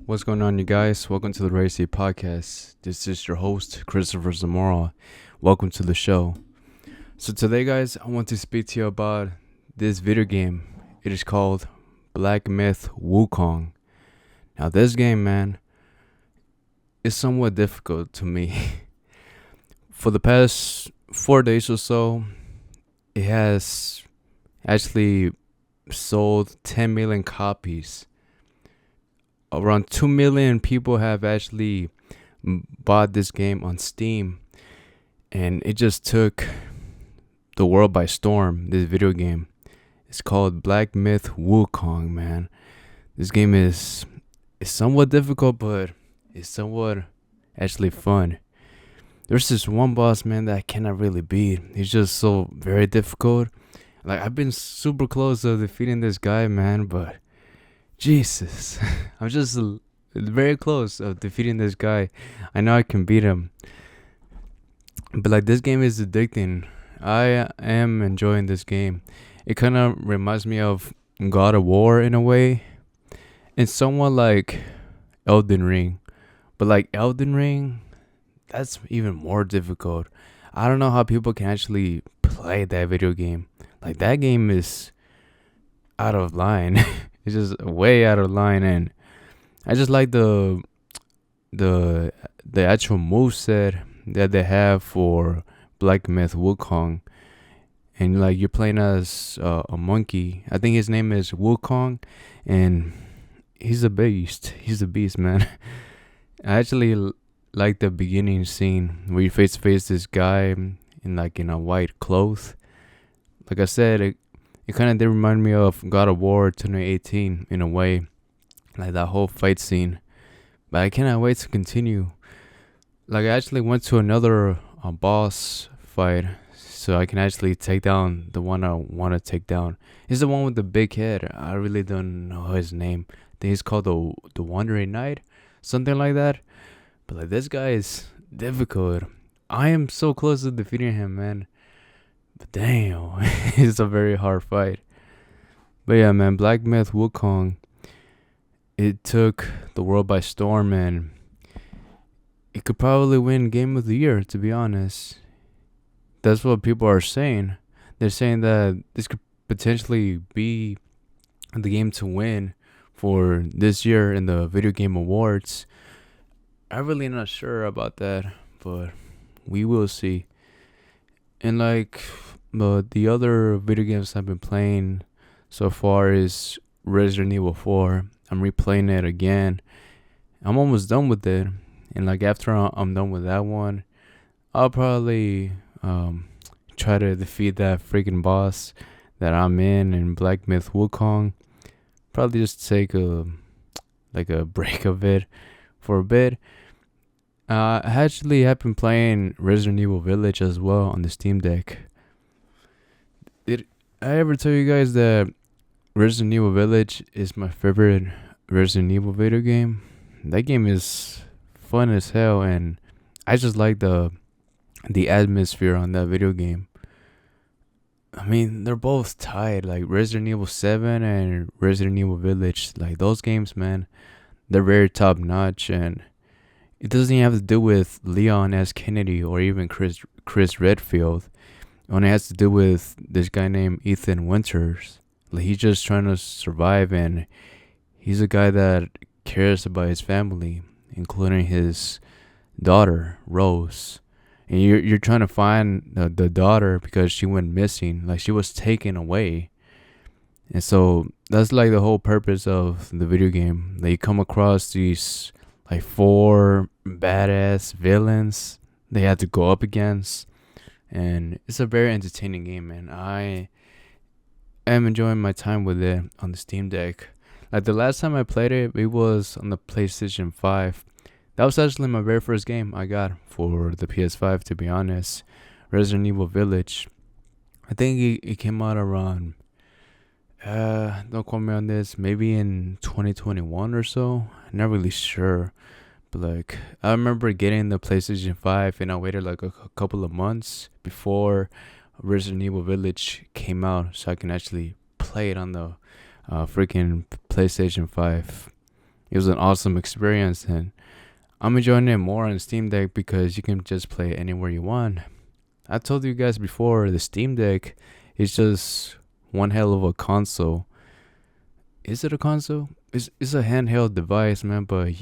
What's going on, you guys? Welcome to the Racy Podcast. This is your host, Cristopher Zamora. Welcome to the show. So today, guys, I want to speak to you about this video game. It is called Black Myth Wukong. Now, this game, man, is somewhat difficult to me. For the past 4 days or so, it has actually sold 10 million copies. Around 2 million people have actually bought this game on Steam, and it just took the world by storm. This video game, it's called Black Myth Wukong, man. This game is somewhat difficult, but it's somewhat actually fun. There's this one boss, man, that I cannot really beat. He's just so very difficult. Like, I've been super close to defeating this guy, man, but Jesus, I'm just very close of defeating this guy. I know I can beat him, but like, this game is addicting. I am enjoying this game. It kind of reminds me of God of War in a way. It's somewhat like Elden Ring, but like Elden Ring, that's even more difficult. I don't know how people can actually play that video game. Like, that game is out of line. It's just way out of line, and I just like the actual moveset that they have for Black Myth Wukong. And like, you're playing as a monkey. I think his name is Wukong, and he's a beast. He's a beast, man. I actually like the beginning scene where you face to face this guy in a white cloth. Like I said, it kind of did remind me of God of War 2018 in a way, like that whole fight scene. But I cannot wait to continue. Like, I actually went to another boss fight, so I can actually take down the one I want to take down. It's the one with the big head. I really don't know his name. I think he's called the Wandering Knight, something like that. But like, this guy is difficult. I am so close to defeating him, man. But damn, it's a very hard fight. But yeah, man, Black Myth Wukong, it took the world by storm, and it could probably win Game of the Year, to be honest. That's what people are saying. They're saying that this could potentially be the game to win for this year in the Video Game Awards. I'm really not sure about that, but we will see. And like, the other video games I've been playing so far is Resident Evil 4. I'm replaying it again. I'm almost done with it. And like, after I'm done with that one, I'll probably try to defeat that freaking boss that I'm in Black Myth Wukong. Probably just take a break of it for a bit. I actually have been playing Resident Evil Village as well on the Steam Deck. Did I ever tell you guys that Resident Evil Village is my favorite Resident Evil video game? That game is fun as hell, and I just like the atmosphere on that video game. I mean, they're both tied, like Resident Evil 7 and Resident Evil Village. Like, those games, man, they're very top notch, and it doesn't even have to do with Leon S. Kennedy or even Chris Redfield. It only has to do with this guy named Ethan Winters. Like, he's just trying to survive, and he's a guy that cares about his family, including his daughter, Rose. And you're trying to find the daughter because she went missing. Like, she was taken away. And so that's like the whole purpose of the video game. Like, you come across these like 4 badass villains they had to go up against, and it's a very entertaining game, man. I am enjoying my time with it on the Steam Deck. Like, the last time I played it, it was on the PlayStation 5. That was actually my very first game I got for the PS5, to be honest. Resident Evil Village. I think it came out around, don't quote me on this, maybe in 2021 or so. I'm not really sure. But like, I remember getting the PlayStation 5, and I waited like a couple of months before Resident Evil Village came out so I can actually play it on the freaking PlayStation 5. It was an awesome experience, and I'm enjoying it more on Steam Deck because you can just play it anywhere you want. I told you guys before, the Steam Deck is just one hell of a console. Is it a console? It's a handheld device, man, but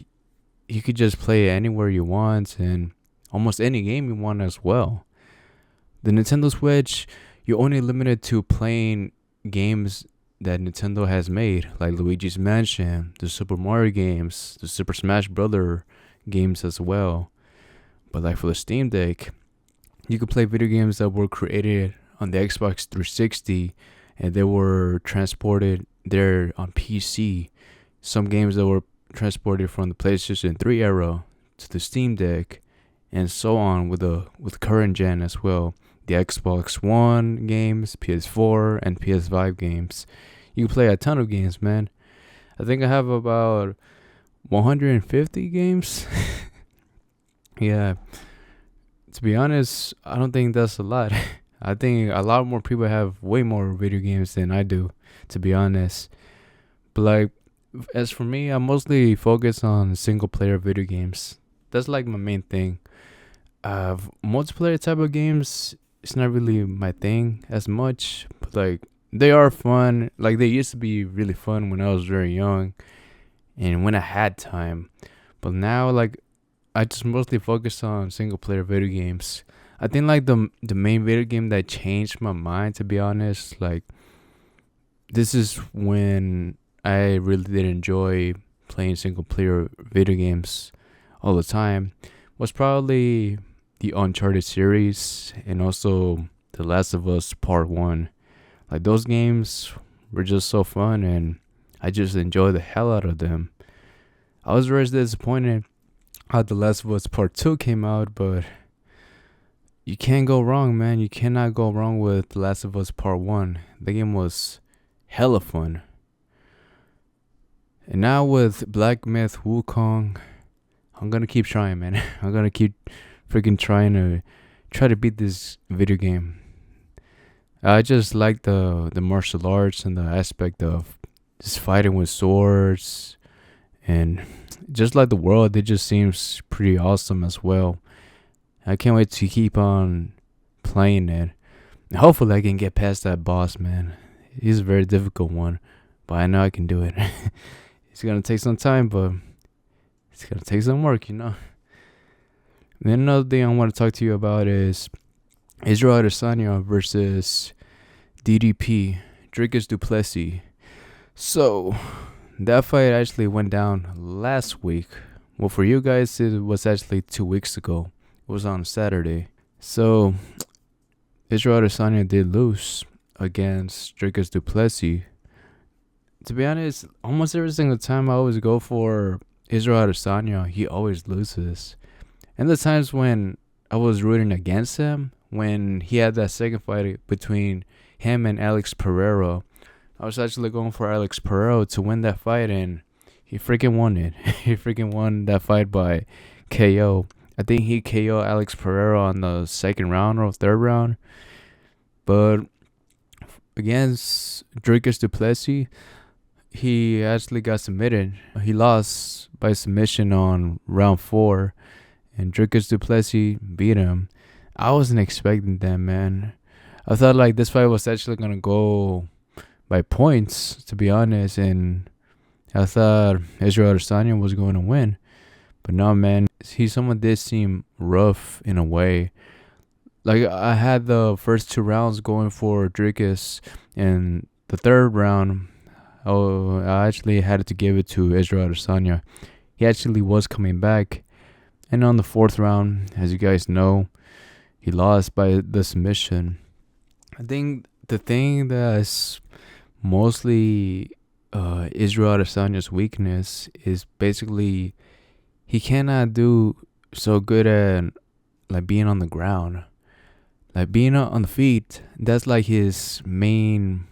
you could just play it anywhere you want and almost any game you want as well. The Nintendo Switch, you're only limited to playing games that Nintendo has made, like Luigi's Mansion, the Super Mario games, the Super Smash Brother games as well. But like for the Steam Deck, you could play video games that were created on the Xbox 360 and they were transported there on PC. Some games that were transported from the PlayStation 3 era to the Steam Deck, and so on with current gen as well. The Xbox One games, PS4, and PS5 games. You can play a ton of games, man. I think I have about 150 games. Yeah, to be honest, I don't think that's a lot. I think a lot more people have way more video games than I do, to be honest. But like, as for me, I mostly focus on single player video games. That's like my main thing. Multiplayer type of games, it's not really my thing as much, but like they are fun. Like they used to be really fun when I was very young and when I had time. But now, like, I just mostly focus on single player video games. I think like the main video game that changed my mind, to be honest, like this is when I really did enjoy playing single player video games all the time, was probably the Uncharted series and also The Last of Us Part 1. Like those games were just so fun and I just enjoyed the hell out of them. I was very disappointed how The Last of Us Part 2 came out, but you can't go wrong, man. You cannot go wrong with The Last of Us Part 1. The game was hella fun. And now with Black Myth Wukong, I'm gonna keep trying, man. I'm gonna keep freaking try to beat this video game. I just like the martial arts and the aspect of just fighting with swords, and just like the world, it just seems pretty awesome as well. I can't wait to keep on playing it. And hopefully I can get past that boss, man. He's a very difficult one, but I know I can do it. It's gonna take some time, but it's gonna take some work, you know. And then another thing I want to talk to you about is Israel Adesanya versus DDP, Dricus Du Plessis. So that fight actually went down last week. Well, for you guys, it was actually 2 weeks ago. It was on Saturday. So Israel Adesanya did lose against Dricus Du Plessis. To be honest, almost every single time I always go for Israel Adesanya, he always loses. And the times when I was rooting against him, when he had that second fight between him and Alex Pereira, I was actually going for Alex Pereira to win that fight, and he freaking won it. He freaking won that fight by KO. I think he KO Alex Pereira on the second round or third round. But against Dricus Du Plessis, he actually got submitted. He lost by submission on round 4, and Dricus Du Plessis beat him. I wasn't expecting that, man. I thought like this fight was actually gonna go by points, to be honest, and I thought Israel Adesanya was going to win. But no, man, someone did seem rough in a way. Like I had the first 2 rounds going for Dricus, and the third round, I actually had to give it to Israel Adesanya. He actually was coming back. And on the 4th round, as you guys know, he lost by the submission. I think the thing that's mostly Israel Adesanya's weakness is basically he cannot do so good at like being on the ground. Like being on the feet, that's like his main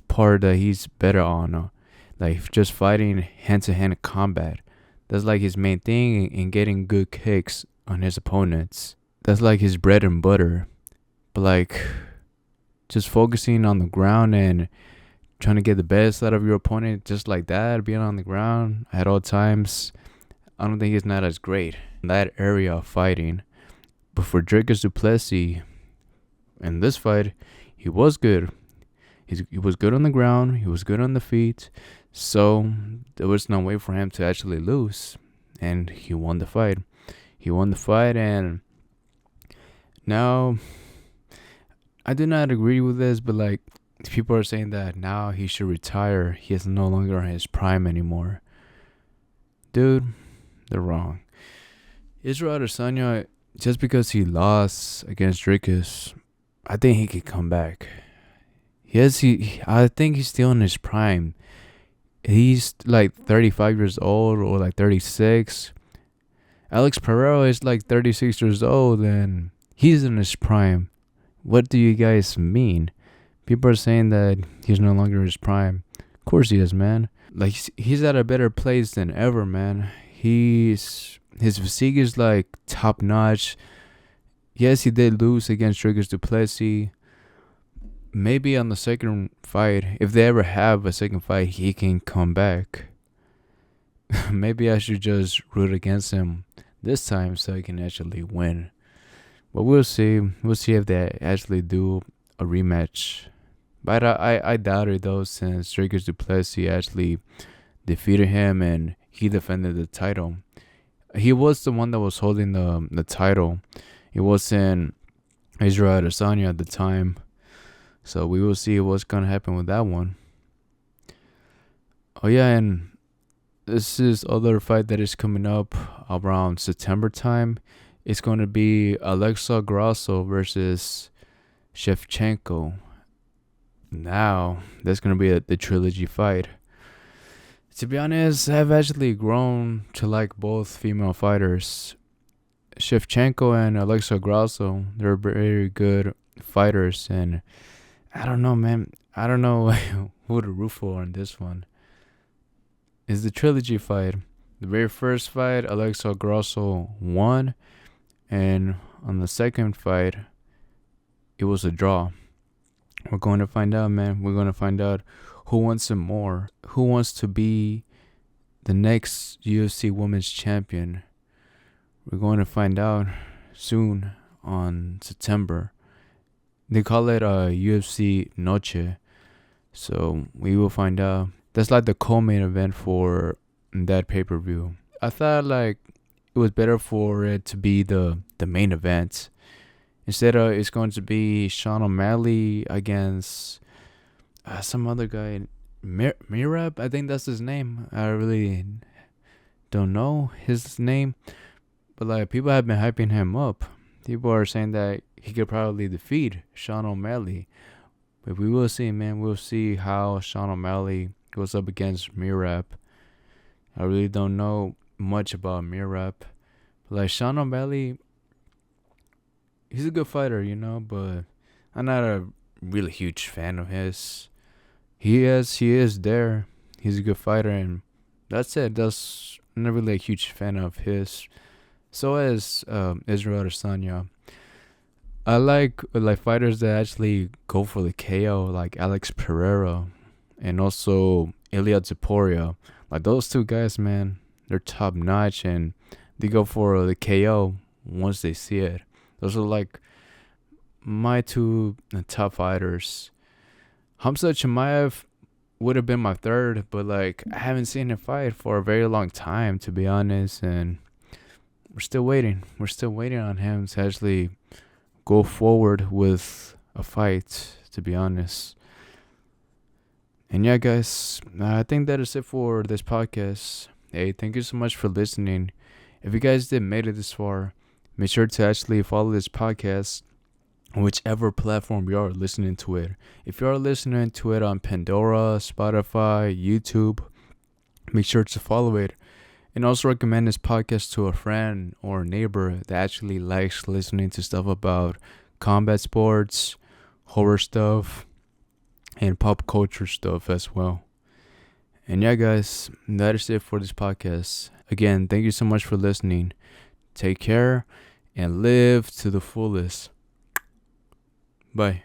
part that he's better on. Like just fighting hand-to-hand combat. That's like his main thing, in getting good kicks on his opponents. That's like his bread and butter. But like just focusing on the ground and trying to get the best out of your opponent just like that, being on the ground at all times, I don't think he's not as great in that area of fighting. But for Dricus Du Plessis, in this fight, he was good. He was good on the ground. He was good on the feet. So there was no way for him to actually lose. And he won the fight. And now, I do not agree with this, but like, people are saying that now he should retire. He is no longer in his prime anymore. Dude, they're wrong. Israel Adesanya, just because he lost against Dricus, I think he could come back. Yes, I think he's still in his prime. He's like 35 years old or like 36. Alex Pereira is like 36 years old and he's in his prime. What do you guys mean? People are saying that he's no longer in his prime. Of course he is, man. Like, he's at a better place than ever, man. His physique is like top notch. Yes, he did lose against Dricus Du Plessis. Maybe on the second fight, if they ever have a second fight, he can come back. Maybe I should just root against him this time so he can actually win. But we'll see. We'll see if they actually do a rematch. But I doubt it though, since Dricus Du Plessis actually defeated him and he defended the title. He was the one that was holding the title. It wasn't Israel Adesanya at the time. So we will see what's going to happen with that one. Oh yeah, and this is other fight that is coming up around September time. It's going to be Alexa Grasso versus Shevchenko. Now, that's going to be the trilogy fight. To be honest, I've actually grown to like both female fighters. Shevchenko and Alexa Grasso, they're very good fighters, and I don't know, man. I don't know who to root for on this one. It's the trilogy fight. The very first fight, Alexa Grasso won, and on the second fight, it was a draw. We're going to find out, man. We're going to find out who wants it more. Who wants to be the next UFC Women's Champion? We're going to find out soon on September. They call it a UFC Noche. So we will find out. That's like the co-main event for that pay-per-view. I thought like it was better for it to be the main event. Instead of it's going to be Sean O'Malley against some other guy, Mirab, I think that's his name. I really don't know his name, but like people have been hyping him up. People are saying that he could probably defeat Sean O'Malley, but we will see, man. We'll see how Sean O'Malley goes up against Mirab. I really don't know much about Mirab, but like Sean O'Malley, he's a good fighter, you know, but I'm not a really huge fan of his. He is there. He's a good fighter, and that's it. I'm not really a huge fan of his. So is Israel Adesanya. I like fighters that actually go for the KO, like Alex Pereira, and also Ilya Topuria. Like those two guys, man, they're top notch, and they go for the KO once they see it. Those are like my two top fighters. Hamza Chimaev would have been my third, but like I haven't seen him fight for a very long time, to be honest, and we're still waiting. We're still waiting on him to actually go forward with a fight, to be honest. And yeah, guys, I think that is it for this podcast. Hey, thank you so much for listening. If you guys did made it this far, make sure to actually follow this podcast on whichever platform you are listening to it. If you are listening to it on Pandora, Spotify, YouTube, make sure to follow it. And also recommend this podcast to a friend or a neighbor that actually likes listening to stuff about combat sports, horror stuff, and pop culture stuff as well. And yeah, guys, that is it for this podcast. Again, thank you so much for listening. Take care and live to the fullest. Bye.